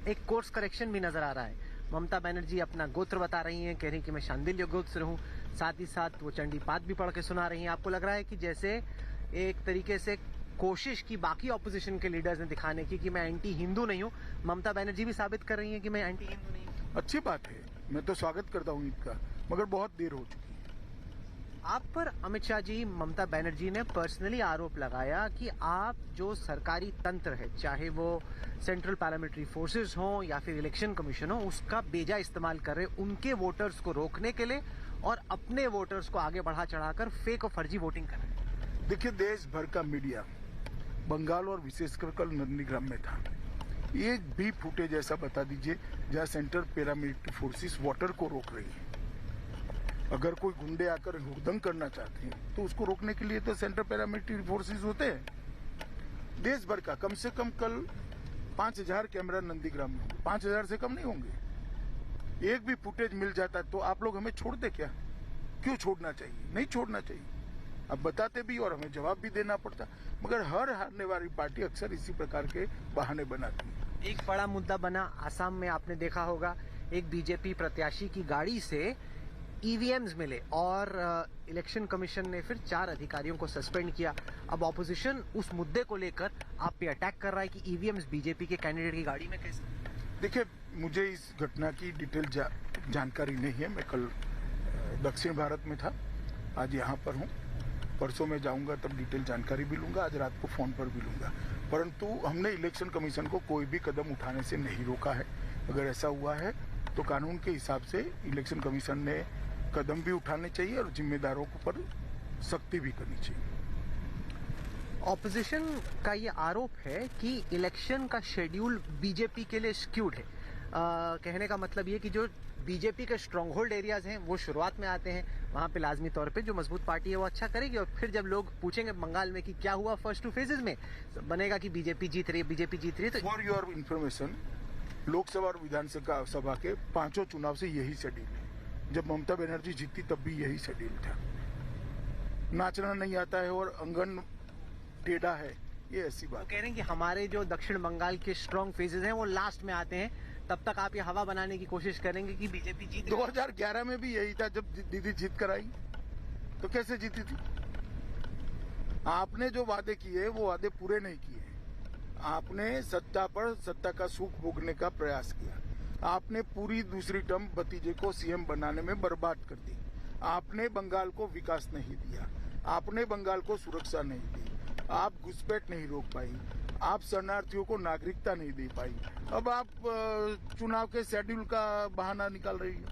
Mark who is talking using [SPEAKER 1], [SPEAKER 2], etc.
[SPEAKER 1] एक course correction भी नजर आ रहा है। ममता बनर्जी अपना गोत्र बता रही हैं, कह रही हैं कि मैं शांडिल्य गोत्र हूं, साथ ही साथ वो चंडी पाठ भी पढ़ के सुना रही हैं। आपको लग रहा है कि जैसे एक तरीके से कोशिश की बाकी ऑपोजिशन के लीडर्स ने दिखाने की कि मैं एंटी हिंदू नहीं हूं, ममता बनर्जी भी साबित कर रही हैं कि मैं एंटी हिंदू नहीं हूं।
[SPEAKER 2] अच्छी बात है, मैं तो स्वागत करता हूं इनका, मगर बहुत देर हो चुकी है।
[SPEAKER 1] आप पर अमित शाह जी, ममता बनर्जी ने पर्सनली आरोप लगाया कि आप जो सरकारी तंत्र है, चाहे वो सेंट्रल पैरामिलिट्री फोर्सेस हो या फिर इलेक्शन कमीशन हो, उसका बेजा इस्तेमाल कर रहे उनके वोटर्स को रोकने के लिए और अपने वोटर्स को आगे बढ़ा चढ़ाकर फेक और फर्जी वोटिंग कर रहे हैं।
[SPEAKER 2] देखिए, देश भर का मीडिया बंगाल और विशेषकर कल नंदीग्राम में था, एक भी फुटेज ऐसा बता दीजिए जहां सेंट्रल पैरामिलिट्री फोर्सेस वोटर को रोक रही है। अगर कोई गुंडे आकर हुड़दंग करना चाहते हैं तो उसको रोकने के लिए तो सेंट्रल पैरामिलिट्री फोर्सेस होते हैं। देश भर का कम से कम कल 5000 कैमरा नंदीग्राम में होंगे, 5000 से कम नहीं होंगे। एक भी फुटेज मिल जाता तो आप लोग हमें छोड़ते क्या? क्यों छोड़ना चाहिए? नहीं छोड़ना चाहिए। अब बताते भी और हमें जवाब भी देना पड़ता, मगर हर हारने वाली पार्टी अक्सर इसी प्रकार के बहाने बनाती है।
[SPEAKER 1] एक बड़ा मुद्दा बना आसाम में, आपने देखा होगा, एक बीजेपी प्रत्याशी की गाड़ी से ईवीएम्स मिले और इलेक्शन कमीशन ने फिर 4 अधिकारियों को सस्पेंड किया। अब ऑपोजिशन उस मुद्दे को लेकर आप पे अटैक कर रहा है कि ईवीएम्स बीजेपी के कैंडिडेट की गाड़ी में कैसे?
[SPEAKER 2] देखिए, मुझे इस घटना की डिटेल जानकारी नहीं है। मैं कल दक्षिण भारत में था, आज यहाँ पर हूँ। परसों में जाऊंगा तब डिटेल जानकारी भी लूंगा, आज रात को फोन पर भी लूंगा। परंतु हमने इलेक्शन कमीशन को कोई भी कदम उठाने से नहीं रोका है। अगर ऐसा हुआ है तो कानून के हिसाब से इलेक्शन कमीशन ने कदम भी उठाने चाहिए और जिम्मेदारों पर सख्ती भी करनी चाहिए।
[SPEAKER 1] ऑपोजिशन का ये आरोप है कि इलेक्शन का शेड्यूल बीजेपी के लिए स्क्यूड है। कहने का मतलब ये कि जो बीजेपी के स्ट्रॉन्ग होल्ड एरियाज हैं वो शुरुआत में आते हैं, वहां पे लाजमी तौर पे जो मजबूत पार्टी है वो अच्छा करेगी, और फिर जब लोग पूछेंगे बंगाल में कि क्या हुआ फर्स्ट 2 फेजेस में, बनेगा कि बीजेपी जीत रही है, बीजेपी जीत रही है। तो
[SPEAKER 2] फॉर योर इन्फॉर्मेशन, लोकसभा और विधानसभा के 5 चुनाव से यही शेड्यूल है। जब ममता बनर्जी जीती तब भी यही शेड्यूल था। नाचना नहीं आता है और अंगन टेढ़ा है, ये ऐसी बात।
[SPEAKER 1] कह रहे हैं कि हमारे जो दक्षिण बंगाल के स्ट्रॉन्ग फेजेस हैं वो लास्ट में आते हैं, तब तक आप ये हवा बनाने की कोशिश करेंगे कि बीजेपी जीत।
[SPEAKER 2] 2011 में भी यही था, जब दीदी जीत कर आई तो कैसे जीती थी? आपने जो वादे किए वो वादे पूरे नहीं किए। आपने सत्ता पर सत्ता का सुख भोगने का प्रयास किया। आपने पूरी दूसरी टर्म भतीजे को सीएम बनाने में बर्बाद कर दी। आपने बंगाल को विकास नहीं दिया, आपने बंगाल को सुरक्षा नहीं दी, आप घुसपैठ नहीं रोक पाई, आप शरणार्थियों को नागरिकता नहीं दे पाई। अब आप चुनाव के शेड्यूल का बहाना निकाल रही हो।